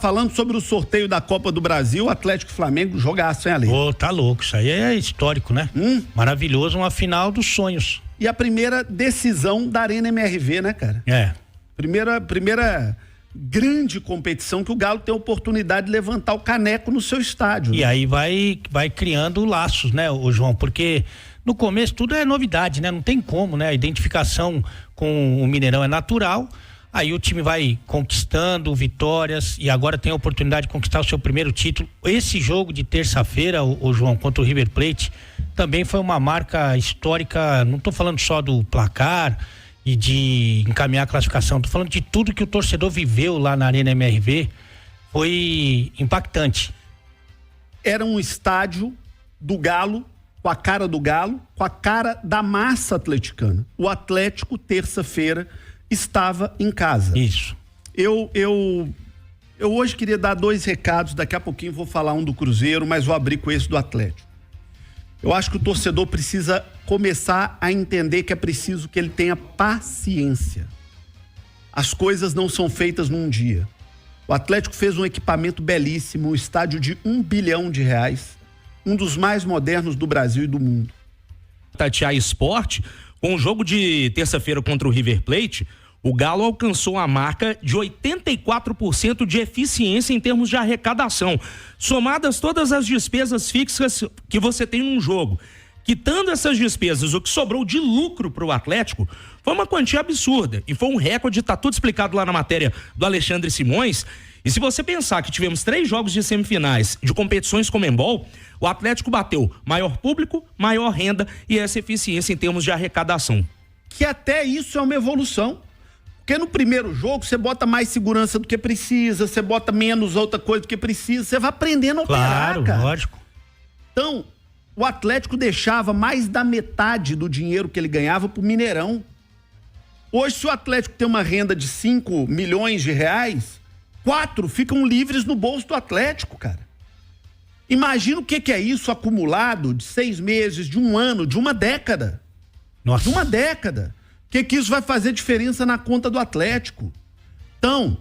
Falando sobre o sorteio da Copa do Brasil, Atlético e Flamengo, jogaço, hein, Ale? Tá louco, isso aí é histórico, né? Maravilhoso, uma final dos sonhos. E a primeira decisão da Arena MRV, né, cara? Primeira grande competição que o Galo tem a oportunidade de levantar o caneco no seu estádio. E aí vai criando laços, né, ô João? Porque no começo tudo é novidade, né? Não tem como, né? A identificação com o Mineirão é natural. Aí o time vai conquistando vitórias e agora tem a oportunidade de conquistar o seu primeiro título. Esse jogo de terça-feira, o João, contra o River Plate, também foi uma marca histórica. Não estou falando só do placar e de encaminhar a classificação, estou falando de tudo que o torcedor viveu lá na Arena MRV. Foi impactante. Era um estádio do Galo, com a cara do Galo, com a cara da massa atleticana. O Atlético, terça-feira, estava em casa. Isso. Eu hoje queria dar 2 recados, daqui a pouquinho vou falar um do Cruzeiro, mas vou abrir com esse do Atlético. Eu acho que o torcedor precisa começar a entender que é preciso que ele tenha paciência. As coisas não são feitas num dia. O Atlético fez um equipamento belíssimo, um estádio de R$1 bilhão, um dos mais modernos do Brasil e do mundo. Tatiaia Esporte, com o jogo de terça-feira contra o River Plate, o Galo alcançou a marca de 84% de eficiência em termos de arrecadação. Somadas todas as despesas fixas que você tem num jogo. Quitando essas despesas, o que sobrou de lucro para o Atlético foi uma quantia absurda. E foi um recorde, está tudo explicado lá na matéria do Alexandre Simões. E se você pensar que tivemos 3 jogos de semifinais de competições Conmebol, o Atlético bateu maior público, maior renda e essa eficiência em termos de arrecadação. Que até isso é uma evolução. Porque no primeiro jogo você bota mais segurança do que precisa, você bota menos outra coisa do que precisa, você vai aprendendo a operar, cara. Lógico. Então, o Atlético deixava mais da metade do dinheiro que ele ganhava pro Mineirão. Hoje, se o Atlético tem uma renda de 5 milhões de reais, 4 ficam livres no bolso do Atlético, cara. Imagina o que é isso acumulado de 6 meses, de 1 ano, de uma década. Nossa. De uma década. O que isso vai fazer diferença na conta do Atlético? Então,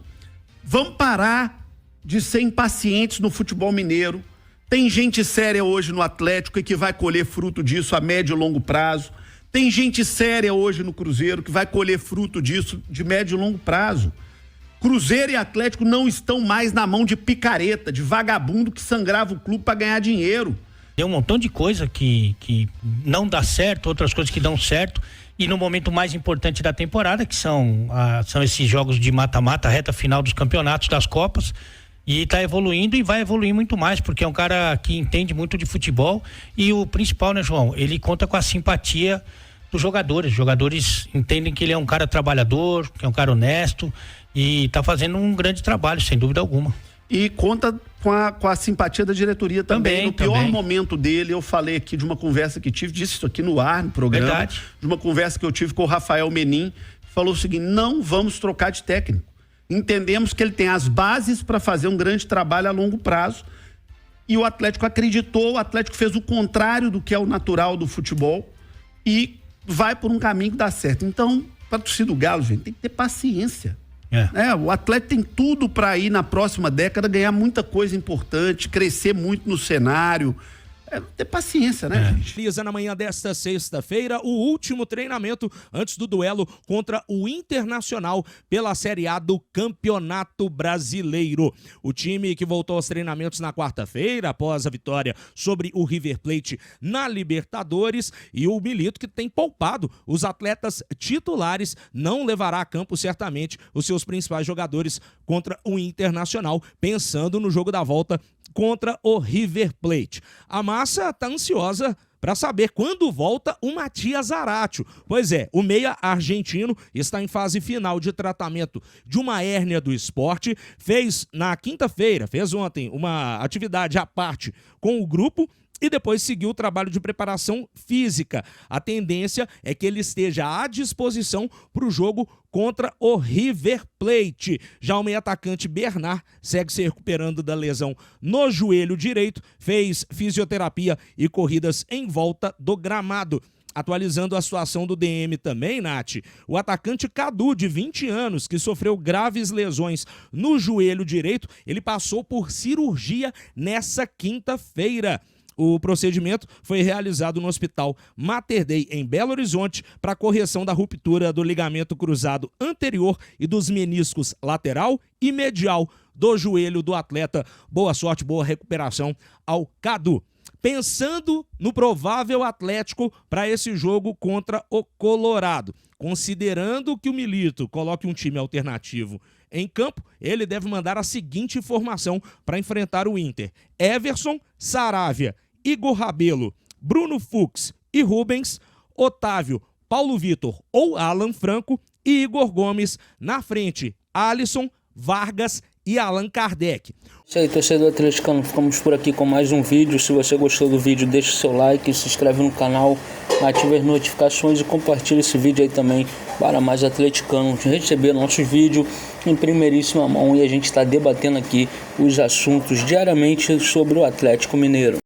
vamos parar de ser impacientes no futebol mineiro. Tem gente séria hoje no Atlético e que vai colher fruto disso a médio e longo prazo. Tem gente séria hoje no Cruzeiro que vai colher fruto disso de médio e longo prazo. Cruzeiro e Atlético não estão mais na mão de picareta, de vagabundo que sangrava o clube para ganhar dinheiro. Tem um montão de coisa que não dá certo, outras coisas que dão certo. E no momento mais importante da temporada, que são esses jogos de mata-mata, reta final dos campeonatos, das Copas, e tá evoluindo e vai evoluir muito mais, porque é um cara que entende muito de futebol e o principal, né, João? Ele conta com a simpatia dos jogadores. Os jogadores entendem que ele é um cara trabalhador, que é um cara honesto e tá fazendo um grande trabalho, sem dúvida alguma. E conta com a simpatia da diretoria também. No pior momento dele, eu falei aqui de uma conversa que tive, disse isso aqui no ar, no programa. Verdade. De uma conversa que eu tive com o Rafael Menin, que falou o seguinte: não vamos trocar de técnico. Entendemos que ele tem as bases para fazer um grande trabalho a longo prazo. E o Atlético acreditou, o Atlético fez o contrário do que é o natural do futebol e vai por um caminho que dá certo. Então, para a torcida do Galo, gente, tem que ter paciência. O Atlético tem tudo para ir na próxima década ganhar muita coisa importante, crescer muito no cenário. Ter paciência, né, gente? Realiza na manhã desta sexta-feira o último treinamento antes do duelo contra o Internacional pela Série A do Campeonato Brasileiro. O time que voltou aos treinamentos na quarta-feira, após a vitória sobre o River Plate na Libertadores, e o Milito, que tem poupado os atletas titulares, não levará a campo certamente os seus principais jogadores contra o Internacional, pensando no jogo da volta contra o River Plate. A massa está ansiosa para saber quando volta o Matias Zaratio. Pois é, o meia argentino está em fase final de tratamento de uma hérnia do Sport. Fez ontem uma atividade à parte com o grupo e depois seguiu o trabalho de preparação física. A tendência é que ele esteja à disposição para o jogo contra o River Plate. Já o meio-atacante Bernard segue se recuperando da lesão no joelho direito, fez fisioterapia e corridas em volta do gramado. Atualizando a situação do DM também, Nath, o atacante Cadu, de 20 anos, que sofreu graves lesões no joelho direito, ele passou por cirurgia nessa quinta-feira. O procedimento foi realizado no Hospital Mater Dei, em Belo Horizonte, para correção da ruptura do ligamento cruzado anterior e dos meniscos lateral e medial do joelho do atleta. Boa sorte, boa recuperação ao Cadu. Pensando no provável Atlético para esse jogo contra o Colorado, considerando que o Milito coloque um time alternativo em campo, ele deve mandar a seguinte formação para enfrentar o Inter: Everson, Saravia, Igor Rabelo, Bruno Fux e Rubens, Otávio, Paulo Vitor ou Alan Franco e Igor Gomes na frente, Alisson, Vargas e Allan Kardec. Isso aí, torcedor atleticano, ficamos por aqui com mais um vídeo. Se você gostou do vídeo, deixa o seu like, se inscreve no canal, ative as notificações e compartilha esse vídeo aí também para mais atleticanos receber nossos vídeos em primeiríssima mão, e a gente está debatendo aqui os assuntos diariamente sobre o Atlético Mineiro.